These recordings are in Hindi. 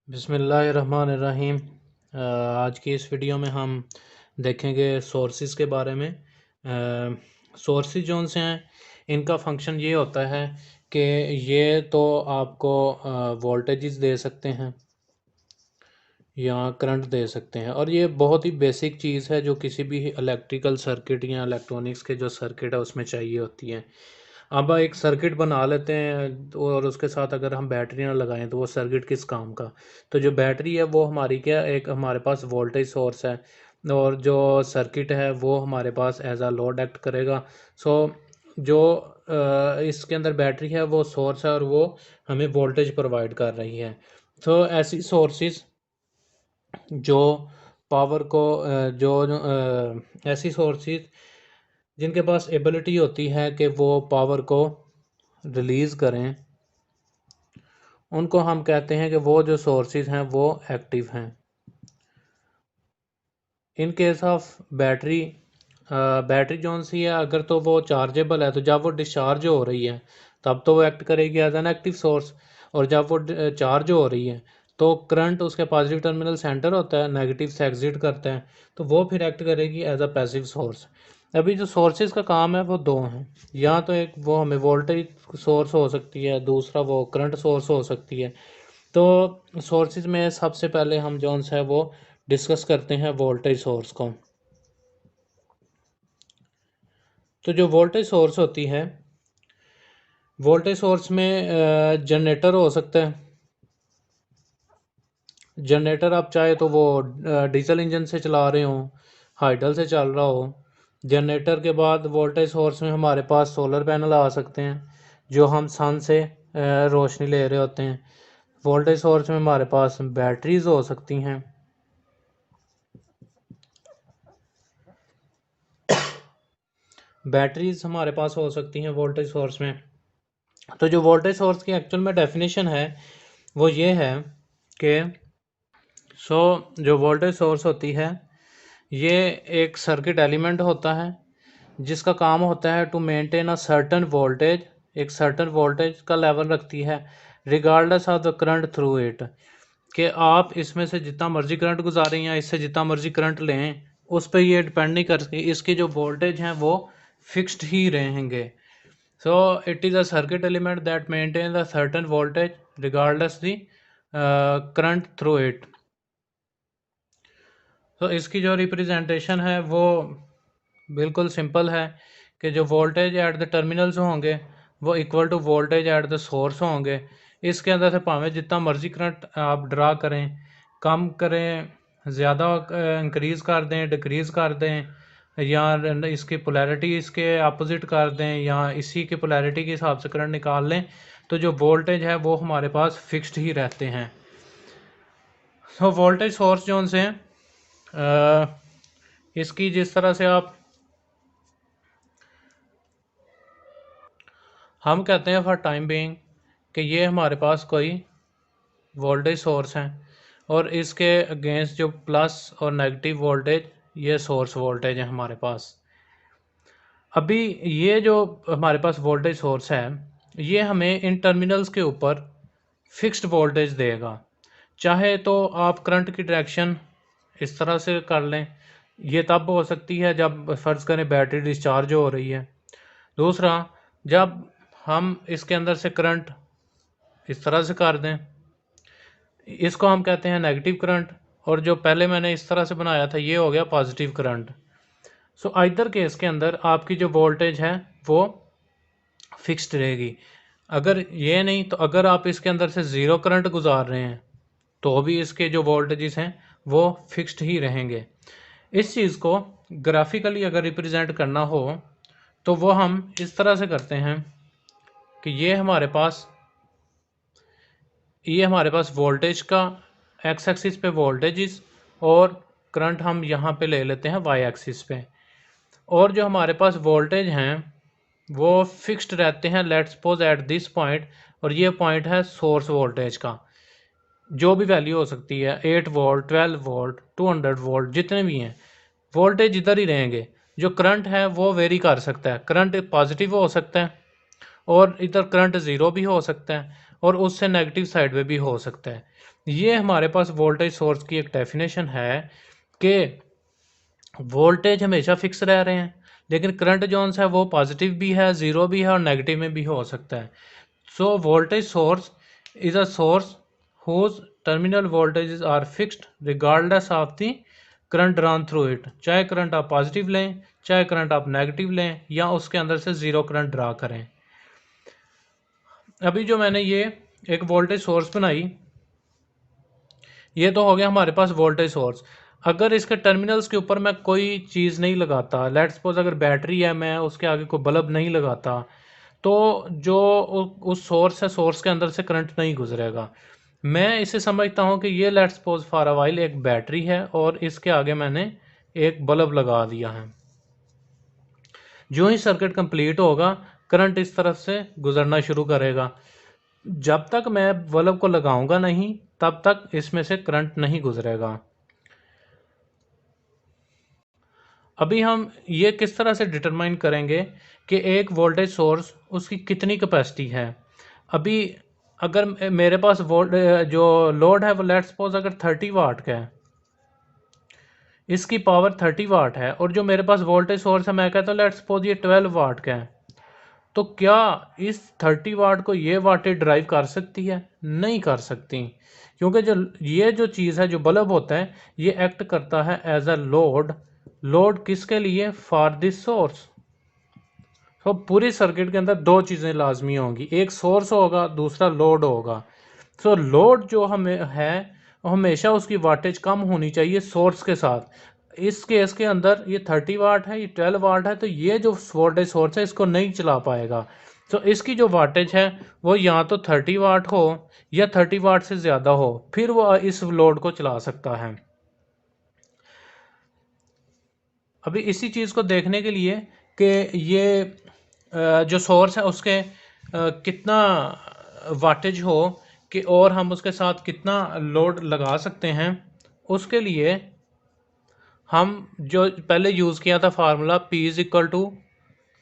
बिस्मिल्लाहिर्रहमानिर्रहीम। आज की इस वीडियो में हम देखेंगे सोर्सेज के बारे में। सोर्सेज जौन से हैं इनका फंक्शन ये होता है कि ये तो आपको वोल्टेजेस दे सकते हैं या करंट दे सकते हैं, और ये बहुत ही बेसिक चीज़ है जो किसी भी इलेक्ट्रिकल सर्किट या इलेक्ट्रॉनिक्स के जो सर्किट है उसमें चाहिए होती है। अब एक सर्किट बना लेते हैं और उसके साथ अगर हम बैटरी ना लगाएं तो वो सर्किट किस काम का। तो जो बैटरी है वो हमारी क्या, एक हमारे पास वोल्टेज सोर्स है, और जो सर्किट है वो हमारे पास एज अ लोड एक्ट करेगा। सो जो इसके अंदर बैटरी है वो सोर्स है और वो हमें वोल्टेज प्रोवाइड कर रही है। तो ऐसी सोर्सेज जो पावर को ऐसी सोर्सेज जिनके पास एबिलिटी होती है कि वो पावर को रिलीज़ करें, उनको हम कहते हैं कि वो जो सोर्सेज हैं वो एक्टिव हैं। In case of battery, battery जौन सी है अगर तो वो चार्जेबल है तो जब वो डिस्चार्ज हो रही है तब तो वो एक्ट करेगी एज एन एक्टिव सोर्स, और जब वो चार्ज हो रही है तो करंट उसके पॉजिटिव टर्मिनल सेंटर होता है, नेगेटिव से एग्जिट करता है, तो वो फिर एक्ट करेगी एज अ पैसिव सोर्स। अभी जो सोर्सेज का काम है वो दो हैं, या तो एक वो हमें वोल्टेज सोर्स हो सकती है, दूसरा वो करंट सोर्स हो सकती है। तो सोर्सेज में सबसे पहले हम जौन सा है वो डिस्कस करते हैं वोल्टेज सोर्स को। तो जो वोल्टेज सोर्स होती है, वोल्टेज सोर्स में जनरेटर हो सकता है। जनरेटर आप चाहे तो वो डीजल इंजन से चला रहे हो, हाइडल से चल रहा हो। जनरेटर के बाद वोल्टेज सोर्स में हमारे पास सोलर पैनल आ सकते हैं जो हम सन से रोशनी ले रहे होते हैं। वोल्टेज सोर्स में हमारे पास बैटरीज हो सकती हैं। बैटरीज हमारे पास हो सकती हैं वोल्टेज सोर्स में। तो जो वोल्टेज सोर्स की एक्चुअल में डेफिनेशन है वो ये है कि जो वोल्टेज सोर्स होती है ये एक सर्किट एलिमेंट होता है जिसका काम होता है to maintain a certain voltage, एक सर्टन वोल्टेज का लेवल रखती है regardless of the current through it, कि आप इसमें से जितना मर्जी करंट गुजारें या इससे जितना मर्जी करंट लें उस पर ये डिपेंड नहीं करती, इसके जो वोल्टेज हैं वो फिक्स्ड ही रहेंगे। So it is a circuit element that maintain a certain voltage regardless the current through it. तो इसकी जो रिप्रेजेंटेशन है वो बिल्कुल सिंपल है कि जो वोल्टेज एट द टर्मिनल्स होंगे वो equal to voltage at the source होंगे। इसके अंदर से भावें जितना मर्जी करंट आप ड्रा करें, कम करें, ज़्यादा इंक्रीज़ कर दें, डिक्रीज़ कर दें, या इसकी पोलैरिटी इसके अपोजिट कर दें, या इसी की पोलैरिटी के हिसाब से करंट निकाल लें, तो जो वोल्टेज है वो हमारे पास फिक्स्ड ही रहते हैं। तो वोल्टेज सोर्स जो उनसे इसकी जिस तरह से आप हम कहते हैं फॉर टाइम बीइंग कि ये हमारे पास कोई वोल्टेज सोर्स हैं और इसके अगेंस्ट जो प्लस और नेगेटिव वोल्टेज ये सोर्स वोल्टेज है हमारे पास। अभी ये जो हमारे पास वोल्टेज सोर्स है ये हमें इन टर्मिनल्स के ऊपर फिक्स्ड वोल्टेज देगा। चाहे तो आप करंट की डायरेक्शन इस तरह से कर लें, ये तब हो सकती है जब फ़र्ज़ करें बैटरी डिस्चार्ज हो रही है। दूसरा, जब हम इसके अंदर से करंट इस तरह से कर दें, इसको हम कहते हैं नेगेटिव करंट, और जो पहले मैंने इस तरह से बनाया था ये हो गया positive current. So either case के अंदर आपकी जो वोल्टेज है वो फिक्स्ड रहेगी। अगर ये नहीं तो अगर आप इसके अंदर से ज़ीरो करंट गुजार रहे हैं तो भी इसके जो वोल्टेजेस हैं वो फिक्स्ड ही रहेंगे। इस चीज़ को ग्राफिकली अगर रिप्रेजेंट करना हो तो वो हम इस तरह से करते हैं कि ये हमारे पास वोल्टेज का एक्स एक्सिस पे वोल्टेजेस और करंट हम यहाँ पे ले लेते हैं वाई एक्सिस पे, और जो हमारे पास वोल्टेज हैं वो फिक्स्ड रहते हैं let's suppose at this point, और ये पॉइंट है सोर्स वोल्टेज का। जो भी वैल्यू हो सकती है 8 वोल्ट, 12 वोल्ट, 200 वोल्ट, जितने भी हैं वोल्टेज इधर ही रहेंगे। जो करंट है वो वेरी कर सकता है, करंट पॉजिटिव हो सकता है और इधर करंट ज़ीरो भी हो सकता है, और उससे नेगेटिव साइड पे भी हो सकता है। ये हमारे पास वोल्टेज सोर्स की एक डेफिनेशन है कि वोल्टेज हमेशा फिक्स रह रहे हैं, लेकिन करंट जोन है वो पॉजिटिव भी है, ज़ीरो भी है और नेगेटिव में भी हो सकता है। So voltage source is a source whose terminal voltages are fixed regardless of the current run through it. चाहे करंट आप पॉजिटिव लें, चाहे करंट आप नेगेटिव लें, या उसके अंदर से ज़ीरो करंट ड्रा करें। अभी जो मैंने ये एक वोल्टेज सोर्स बनाई, ये तो हो गया हमारे पास वोल्टेज सोर्स। अगर इसके टर्मिनल्स के ऊपर मैं कोई चीज़ नहीं लगाता, लेट्स सपोज अगर बैटरी है, मैं उसके आगे कोई बल्ब नहीं लगाता, तो जो उस सोर्स है, सोर्स के अंदर से करंट नहीं गुजरेगा। मैं इसे समझता हूँ कि ये let's suppose for a while एक बैटरी है और इसके आगे मैंने एक बल्ब लगा दिया है। जो ही सर्किट कंप्लीट होगा, करंट इस तरफ से गुजरना शुरू करेगा। जब तक मैं बल्ब को लगाऊंगा नहीं, तब तक इसमें से करंट नहीं गुजरेगा। अभी हम ये किस तरह से डिटरमाइन करेंगे कि एक वोल्टेज सोर्स उसकी कितनी कैपेसिटी है। अभी अगर मेरे पास जो लोड है वो लेट्स सपोज अगर 30 वाट का है, इसकी पावर 30 वाट है, और जो मेरे पास वोल्टेज सोर्स है मैं कहता हूँ लेट्स सपोज ये 12 वाट का है, तो क्या इस 30 वाट को ये वाटेज ड्राइव कर सकती है? नहीं कर सकती, क्योंकि जो चीज़ है, जो बल्ब होता है, ये एक्ट करता है एज अ लोड। लोड किसके लिए? For this source. तो पूरी सर्किट के अंदर दो चीज़ें लाजमी होंगी, एक सोर्स होगा, दूसरा लोड होगा। सो लोड जो हमें है हमेशा उसकी वाटेज कम होनी चाहिए सोर्स के साथ। इस केस के अंदर ये 30 वाट है, ये 12 वाट है, तो ये जो वोल्टेज सोर्स है इसको नहीं चला पाएगा। तो इसकी जो वाटेज है वो या तो 30 वाट हो या 30 वाट से ज़्यादा हो, फिर वो इस लोड को चला सकता है। अभी इसी चीज़ को देखने के लिए कि ये जो सोर्स है उसके कितना वाटेज हो कि और हम उसके साथ कितना लोड लगा सकते हैं, उसके लिए हम जो पहले यूज़ किया था formula P is equal to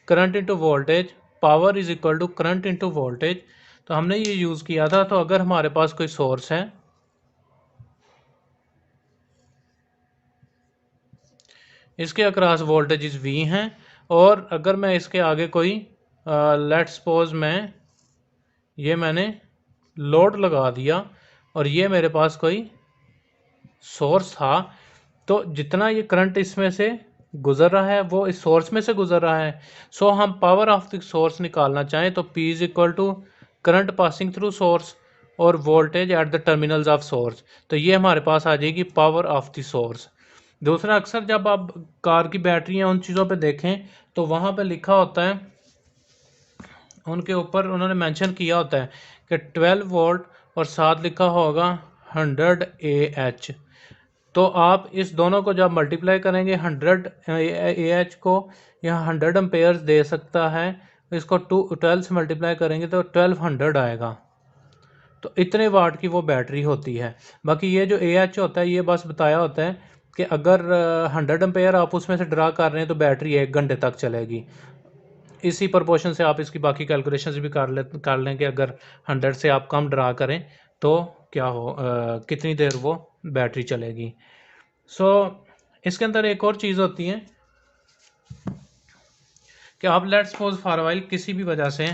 current into voltage, power is equal to current into voltage, तो हमने ये यूज़ किया था। तो अगर हमारे पास कोई सोर्स है, इसके अक्रॉस वोल्टेज V हैं, और अगर मैं इसके आगे कोई लेट्स सपोज मैंने लोड लगा दिया और ये मेरे पास कोई सोर्स था, तो जितना ये करंट इसमें से गुजर रहा है वो इस सोर्स में से गुजर रहा है। सो हम पावर ऑफ द सोर्स निकालना चाहें तो P is equal to current passing through source और voltage at the terminals of source, तो ये हमारे पास आ जाएगी पावर ऑफ द सोर्स। दूसरा, अक्सर जब आप कार की बैटरी या उन चीज़ों पे देखें तो वहाँ पे लिखा होता है, उनके ऊपर उन्होंने मेंशन किया होता है कि 12 वोल्ट और साथ लिखा होगा 100 AH। तो आप इस दोनों को जब मल्टीप्लाई करेंगे 100 AH को, यहाँ 100 एम्पेयर्स दे सकता है, इसको 12 से मल्टीप्लाई करेंगे तो 1200 आएगा। तो इतने वाट की वो बैटरी होती है। बाकी ये जो AH होता है ये बस बताया होता है कि अगर 100 एम्पेयर आप उसमें से ड्रा कर रहे हैं तो बैटरी 1 घंटे तक चलेगी। इसी प्रोपोर्शन से आप इसकी बाकी कैलकुलेशंस भी कर लें कि अगर 100 से आप कम ड्रा करें तो क्या हो कितनी देर वो बैटरी चलेगी। सो इसके अंदर एक और चीज़ होती है कि आप लेट्स सपोज फॉर वाइल किसी भी वजह से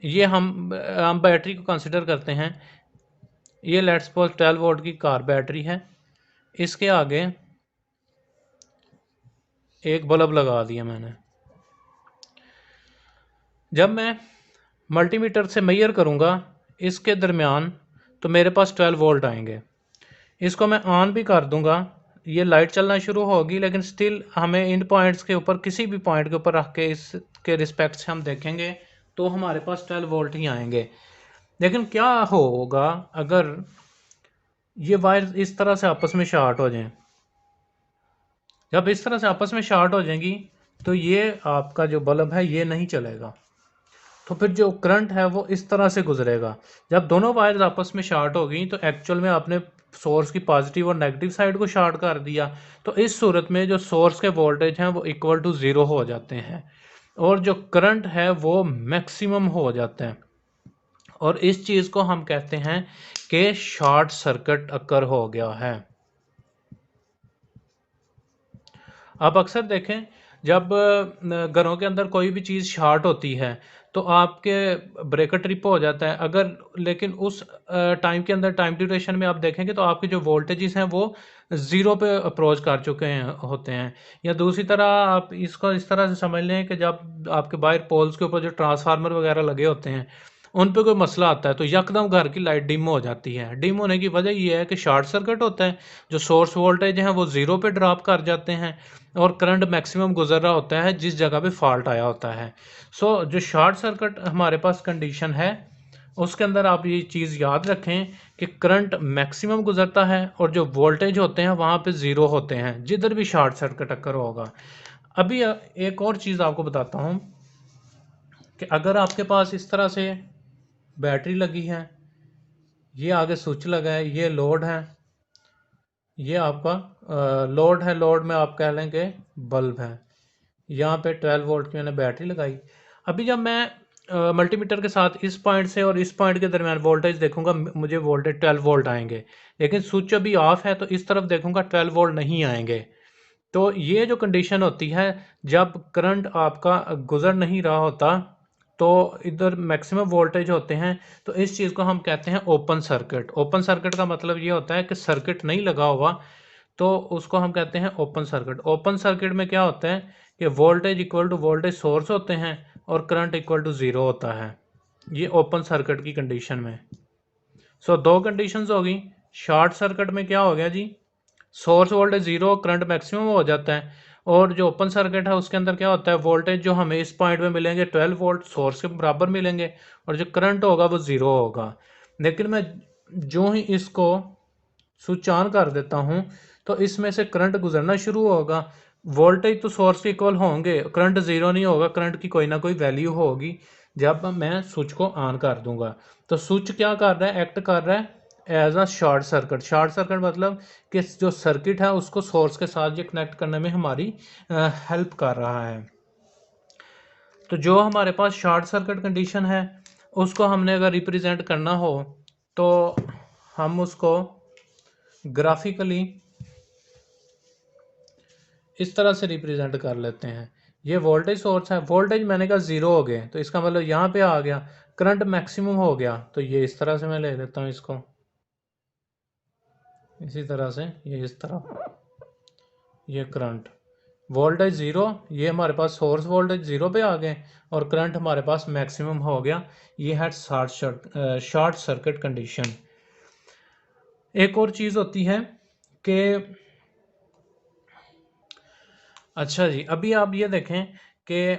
ये हम बैटरी को कंसिडर करते हैं, ये लेट्स सपोज 12 वोल्ट की कार बैटरी है, इसके आगे एक बल्ब लगा दिया मैंने। जब मैं मल्टीमीटर से मेजर करूँगा इसके दरमियान तो मेरे पास 12 वोल्ट आएंगे। इसको मैं ऑन भी कर दूंगा, ये लाइट चलना शुरू होगी, लेकिन स्टिल हमें इन पॉइंट्स के ऊपर किसी भी पॉइंट के ऊपर रख के इसके रिस्पेक्ट से हम देखेंगे तो हमारे पास 12 वोल्ट ही आएंगे। लेकिन क्या होगा अगर ये वायर इस तरह से आपस में शॉर्ट हो जाएं? जब इस तरह से आपस में शॉर्ट हो जाएंगी तो ये आपका जो बल्ब है ये नहीं चलेगा, तो फिर जो करंट है वो इस तरह से गुजरेगा। जब दोनों वायर्स आपस में शॉर्ट हो गई तो एक्चुअल में आपने सोर्स की पॉजिटिव और नेगेटिव साइड को शॉर्ट कर दिया, तो इस सूरत में जो सोर्स के वोल्टेज हैं वो इक्वल टू ज़ीरो हो जाते हैं और जो करंट है वो मैक्सिमम हो जाता है। और इस चीज़ को हम कहते हैं कि शॉर्ट सर्किट अकर हो गया है। आप अक्सर देखें जब घरों के अंदर कोई भी चीज़ शॉर्ट होती है तो आपके ब्रेकर ट्रिप हो जाता है। अगर लेकिन उस टाइम के अंदर टाइम ड्यूरेशन में आप देखेंगे तो आपके जो वोल्टेजेस हैं वो ज़ीरो पे अप्रोच कर चुके हैं होते हैं। या दूसरी तरह आप इसको इस तरह से समझ लें कि जब आपके बाहर पोल्स के ऊपर जो ट्रांसफार्मर वगैरह लगे होते हैं उन पे कोई मसला आता है तो यकदम घर की लाइट डिम हो जाती है। डिम होने की वजह ये है कि शॉर्ट सर्किट होता है, जो सोर्स वोल्टेज हैं वो ज़ीरो पे ड्रॉप कर जाते हैं और करंट मैक्सिमम गुजर रहा होता है जिस जगह पे फॉल्ट आया होता है। जो शॉर्ट सर्किट हमारे पास कंडीशन है उसके अंदर आप ये चीज़ याद रखें कि करंट मैक्सिमम गुजरता है और जो वोल्टेज होते हैं वहाँ पे ज़ीरो होते हैं जिधर भी शॉर्ट सर्किट अकर होगा। अभी एक और चीज़ आपको बताता हूँ कि अगर आपके पास इस तरह से बैटरी लगी है, ये आगे स्विच लगा है, ये लोड है, ये आपका लोड है, लोड में आप कह लें कि बल्ब है, यहाँ पे 12 वोल्ट की मैंने बैटरी लगाई। अभी जब मैं मल्टीमीटर के साथ इस पॉइंट से और इस पॉइंट के दरमियान वोल्टेज देखूंगा मुझे वोल्टेज 12 वोल्ट आएंगे, लेकिन स्विच अभी ऑफ है तो इस तरफ देखूंगा 12 वोल्ट नहीं आएंगे। तो ये जो कंडीशन होती है जब करंट आपका गुजर नहीं रहा होता तो इधर मैक्सिमम वोल्टेज होते हैं, तो इस चीज़ को हम कहते हैं ओपन सर्किट। ओपन सर्किट का मतलब ये होता है कि सर्किट नहीं लगा हुआ, तो उसको हम कहते हैं ओपन सर्किट। ओपन सर्किट में क्या होता है कि voltage equal to voltage source होते हैं और करंट इक्वल टू ज़ीरो होता है, ये ओपन सर्किट की कंडीशन में। दो कंडीशंस होगी। शॉर्ट सर्किट में क्या हो गया जी, source voltage zero, current maximum हो जाता है। और जो ओपन सर्किट है उसके अंदर क्या होता है, वोल्टेज जो हमें इस पॉइंट में मिलेंगे 12 वोल्ट सोर्स के बराबर मिलेंगे और जो करंट होगा वो ज़ीरो होगा। लेकिन मैं जो ही इसको स्विच ऑन कर देता हूँ तो इसमें से करंट गुजरना शुरू होगा। वोल्टेज तो सोर्स के इक्वल होंगे, करंट ज़ीरो नहीं होगा, करंट की कोई ना कोई वैल्यू होगी जब मैं स्विच को ऑन कर दूंगा। तो स्विच क्या कर रहा है, एक्ट कर रहा है as a short circuit. Short circuit मतलब कि जो सर्किट है उसको सोर्स के साथ ये कनेक्ट करने में हमारी हेल्प कर रहा है। तो जो हमारे पास शॉर्ट सर्किट कंडीशन है उसको हमने अगर रिप्रेजेंट करना हो तो हम उसको ग्राफिकली इस तरह से रिप्रेजेंट कर लेते हैं। ये वोल्टेज सोर्स है, वोल्टेज मैंने कहा ज़ीरो हो गए तो इसका मतलब यहाँ पे आ गया, करंट मैक्सिमम हो गया तो ये इस तरह से मैं ले लेता हूँ इसको, इसी तरह से ये इस तरह, ये करंट वोल्टेज ज़ीरो, ये हमारे पास सोर्स वोल्टेज ज़ीरो पे आ गए और करंट हमारे पास मैक्सिमम हो गया। ये है शॉर्ट सर्किट कंडीशन। एक और चीज़ होती है कि अच्छा जी, अभी आप ये देखें कि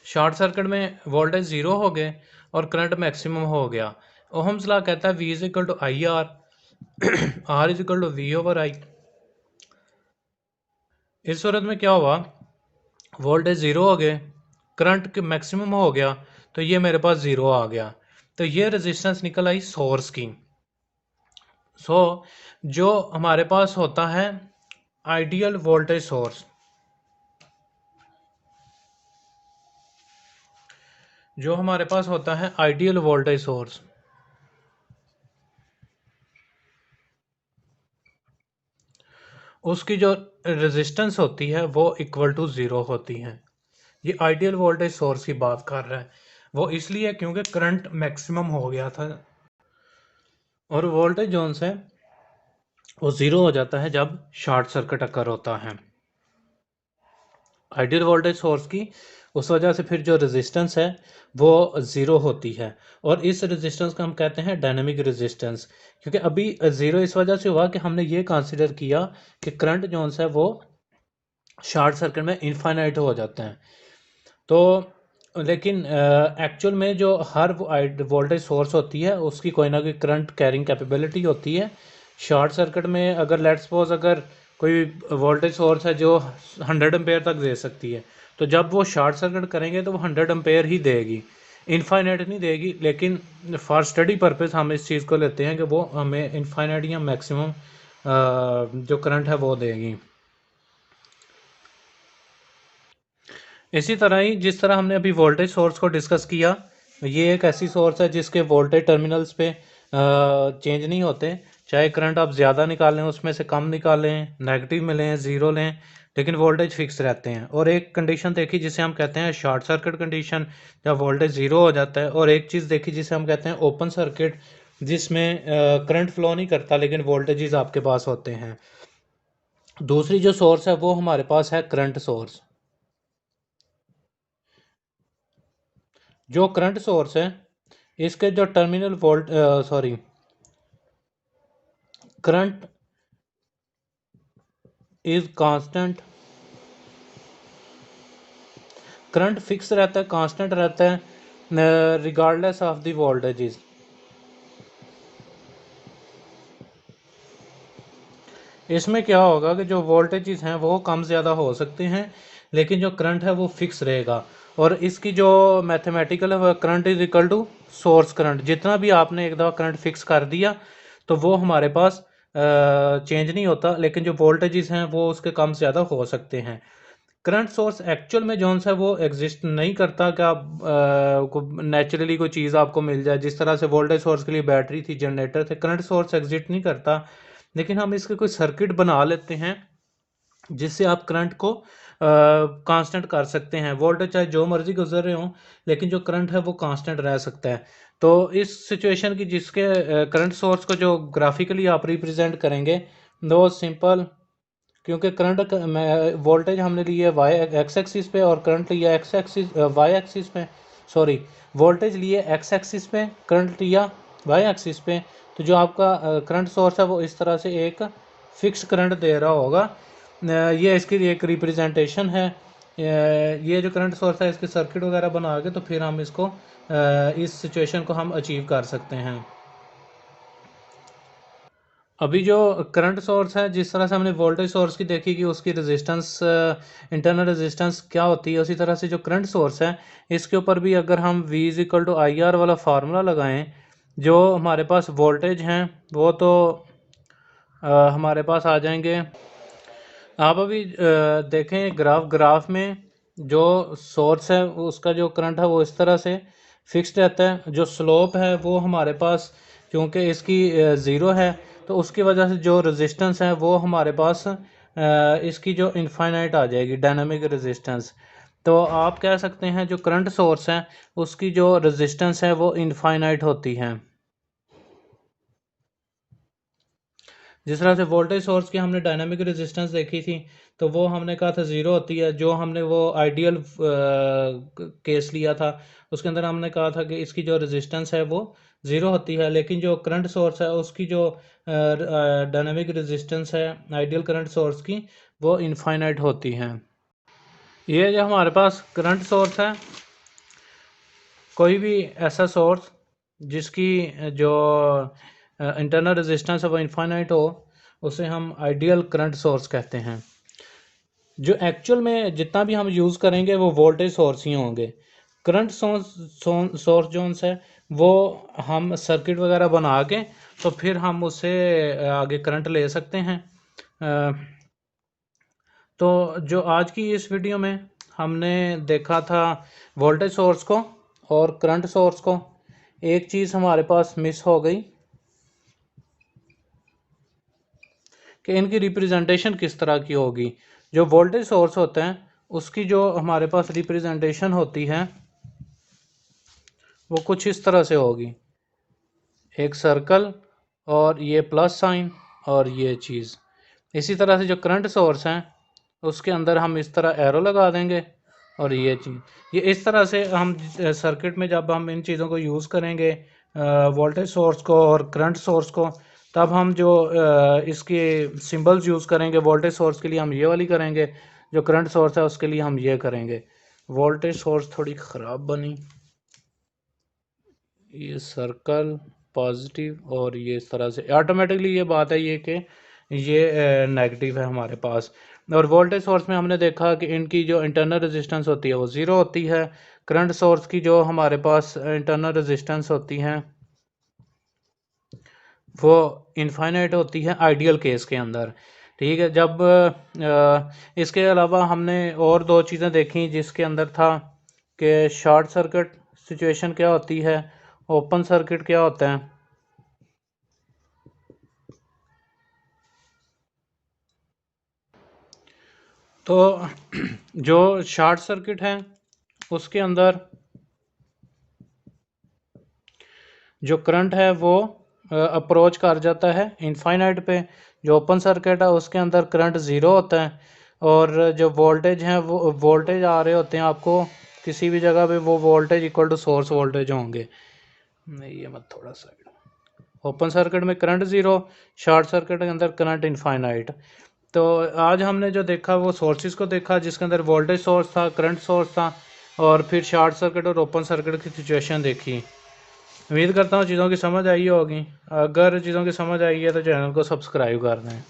शॉर्ट सर्किट में वोल्टेज ज़ीरो हो गए और करंट मैक्सिमम हो गया। ओहम्स लॉ कहता है V is equal to I R is equal to V over I. इस सूरत में क्या हुआ, वोल्टेज ज़ीरो हो गए, करंट मैक्सिमम हो गया तो ये मेरे पास ज़ीरो आ गया, तो ये रेजिस्टेंस निकल आई सोर्स की। जो हमारे पास होता है आइडियल वोल्टेज सोर्स, जो हमारे पास होता है आइडियल वोल्टेज सोर्स, उसकी जो रेजिस्टेंस होती है वो इक्वल टू ज़ीरो होती है। ये आइडियल वोल्टेज सोर्स की बात कर रहा है, वो इसलिए क्योंकि करंट मैक्सिमम हो गया था और वोल्टेज जोन से वो ज़ीरो हो जाता है जब शॉर्ट सर्किट अकर होता है आइडियल वोल्टेज सोर्स की। उस वजह से फिर जो रेजिस्टेंस है वो ज़ीरो होती है और इस रेजिस्टेंस को हम कहते हैं डायनेमिक रेजिस्टेंस। क्योंकि अभी ज़ीरो इस वजह से हुआ कि हमने ये कंसीडर किया कि करंट जोन है वो शॉर्ट सर्किट में इनफाइनाइट हो जाते हैं। तो लेकिन एक्चुअल में जो हर वोल्टेज सोर्स होती है उसकी कोई ना कोई करंट कैरिंग कैपेबिलिटी होती है। शॉर्ट सर्किट में अगर लेट्स सपोज अगर कोई वोल्टेज सोर्स है जो 100 एम्पेयर तक दे सकती है, तो जब वो शॉर्ट सर्किट करेंगे तो वो 100 एम्पेयर ही देगी, इनफाइनाइट नहीं देगी। लेकिन फॉर स्टडी पर्पस हम इस चीज़ को लेते हैं कि वो हमें इनफाइनाइट या मैक्सिमम जो करंट है वो देगी। इसी तरह ही जिस तरह हमने अभी वोल्टेज सोर्स को डिस्कस किया ये एक ऐसी सोर्स है जिसके वोल्टेज टर्मिनल्स पे चेंज नहीं होते, चाहे करंट आप ज़्यादा निकालें, उसमें से कम निकालें, नेगेटिव में लें, ज़ीरो लें, लेकिन वोल्टेज फिक्स रहते हैं। और एक कंडीशन देखी जिसे हम कहते हैं शॉर्ट सर्किट कंडीशन, जब वोल्टेज ज़ीरो हो जाता है। और एक चीज़ देखी जिसे हम कहते हैं ओपन सर्किट, जिसमें करंट फ्लो नहीं करता लेकिन वोल्टेजेस आपके पास होते हैं। दूसरी जो सोर्स है वो हमारे पास है करंट सोर्स। जो करंट सोर्स है इसके जो terminal volt sorry current is constant, current fix रहता है, कांस्टेंट रहता है रिगार्डलेस ऑफ द वोल्टेजेस। इसमें क्या होगा कि जो वोल्टेजेस हैं वो कम ज़्यादा हो सकते हैं, लेकिन जो करंट है वो फिक्स रहेगा। और इसकी जो मैथमेटिकल है, current is equal to source current. जितना भी आपने एक दफ़ा करंट फिक्स कर दिया तो वो हमारे पास चेंज नहीं होता, लेकिन जो वोल्टेजेस हैं वो उसके कम ज़्यादा हो सकते हैं। करंट सोर्स एक्चुअल में जोन सा वो एग्जिस्ट नहीं करता कि आप को नेचुरली कोई चीज़ आपको मिल जाए। जिस तरह से वोल्टेज सोर्स के लिए बैटरी थी, जनरेटर थे, करंट सोर्स एग्जिस्ट नहीं करता, लेकिन हम इसके कोई सर्किट बना लेते हैं जिससे आप करंट को कांस्टेंट कर सकते हैं। वोल्टेज चाहे जो मर्जी गुजर रहे हों, लेकिन जो करंट है वो कांस्टेंट रह सकता है। तो इस सिचुएशन की जिसके करंट सोर्स को जो ग्राफिकली आप रिप्रेजेंट करेंगे, दो सिंपल, क्योंकि करंट वोल्टेज हमने लिए वाई एक्स एक्सिस पे और करंट लिया एक्स एक्सिस वाई एक्सिस पे, सॉरी वोल्टेज लिए एक्स एक्सिस पे, करंट लिया वाई एक्सिस पे। तो जो आपका करंट सोर्स है वो इस तरह से एक फिक्स करंट दे रहा होगा। ये इसकी एक रिप्रेजेंटेशन है। ये जो करंट सोर्स है इसके सर्किट वगैरह बना के तो फिर हम इसको इस सिचुएशन को हम अचीव कर सकते हैं। अभी जो करंट सोर्स है, जिस तरह से हमने वोल्टेज सोर्स की देखी कि उसकी रेजिस्टेंस इंटरनल रेजिस्टेंस क्या होती है, उसी तरह से जो करंट सोर्स है इसके ऊपर भी अगर हम V is equal to I R वाला फार्मूला लगाएं, जो हमारे पास वोल्टेज हैं वो तो हमारे पास आ जाएंगे। आप अभी देखें ग्राफ में जो सोर्स है उसका जो करंट है वो इस तरह से फिक्स्ड रहता है। जो स्लोप है वो हमारे पास, क्योंकि इसकी ज़ीरो है, तो उसकी वजह से जो रेजिस्टेंस है वो हमारे पास इसकी जो इनफाइनाइट आ जाएगी, डायनामिक रेजिस्टेंस। तो आप कह सकते हैं जो करंट सोर्स है उसकी जो रेजिस्टेंस है वो इनफाइनाइट होती है। जिस तरह से वोल्टेज सोर्स की हमने डायनामिक रेजिस्टेंस देखी थी, तो वो हमने कहा था ज़ीरो होती है। जो हमने वो आइडियल केस लिया था उसके अंदर हमने कहा था कि इसकी जो रेजिस्टेंस है वो ज़ीरो होती है, लेकिन जो करंट सोर्स है उसकी जो डायनामिक रेजिस्टेंस है आइडियल करंट सोर्स की, वो इनफाइनाइट होती है। ये जो हमारे पास करंट सोर्स है, कोई भी ऐसा सोर्स जिसकी जो इंटरनल रेजिस्टेंस है वो इनफाइनाइट हो, उसे हम आइडियल करंट सोर्स कहते हैं। जो एक्चुअल में जितना भी हम यूज़ करेंगे वो वोल्टेज सोर्स ही होंगे। करंट सोर्स जोन है वो हम सर्किट वगैरह बना के तो फिर हम उससे आगे करंट ले सकते हैं। तो जो आज की इस वीडियो में हमने देखा था वोल्टेज सोर्स को और करंट सोर्स को, एक चीज़ हमारे पास मिस हो गई कि इनकी रिप्रेजेंटेशन किस तरह की होगी। जो वोल्टेज सोर्स होता है उसकी जो हमारे पास रिप्रेजेंटेशन होती है वो कुछ इस तरह से होगी, एक सर्कल और ये प्लस साइन और ये चीज़। इसी तरह से जो करंट सोर्स हैं उसके अंदर हम इस तरह एरो लगा देंगे और ये चीज़, ये इस तरह से हम सर्किट में जब हम इन चीज़ों को यूज़ करेंगे वोल्टेज सोर्स को और करंट सोर्स को, तब हम जो इसके सिंबल्स यूज़ करेंगे, वोल्टेज सोर्स के लिए हम ये वाली करेंगे, जो करंट सोर्स है उसके लिए हम ये करेंगे। वोल्टेज सोर्स थोड़ी ख़राब बनी, ये सर्कल पॉजिटिव और ये इस तरह से ऑटोमेटिकली ये बात है ये कि ये नेगेटिव है हमारे पास। और वोल्टेज सोर्स में हमने देखा कि इनकी जो इंटरनल रेजिस्टेंस होती है वो ज़ीरो होती है। करंट सोर्स की जो हमारे पास इंटरनल रेजिस्टेंस होती है वो इनफाइनाइट होती है आइडियल केस के अंदर। ठीक है, जब इसके अलावा हमने और दो चीज़ें देखी जिसके अंदर था कि शॉर्ट सर्किट सिचुएशन क्या होती है, ओपन सर्किट क्या होता है। तो जो शॉर्ट सर्किट है उसके अंदर जो करंट है वो अप्रोच कर जाता है इनफाइनाइट पे। जो ओपन सर्किट है उसके अंदर करंट ज़ीरो होता है, और जो वोल्टेज हैं वो वोल्टेज आ रहे होते हैं आपको किसी भी जगह पे, वो voltage equal to source voltage होंगे। नहीं, ये मत थोड़ा साइड। ओपन सर्किट में करंट ज़ीरो, शॉर्ट सर्किट के अंदर करंट इनफाइनाइट। तो आज हमने जो देखा वो सोर्सेज को देखा, जिसके अंदर वोल्टेज सोर्स था, करंट सोर्स था, और फिर शॉर्ट सर्किट और ओपन सर्किट की सिचुएशन देखी। उम्मीद करता हूँ चीज़ों की समझ आई होगी। अगर चीज़ों की समझ आई है तो चैनल को सब्सक्राइब कर दें।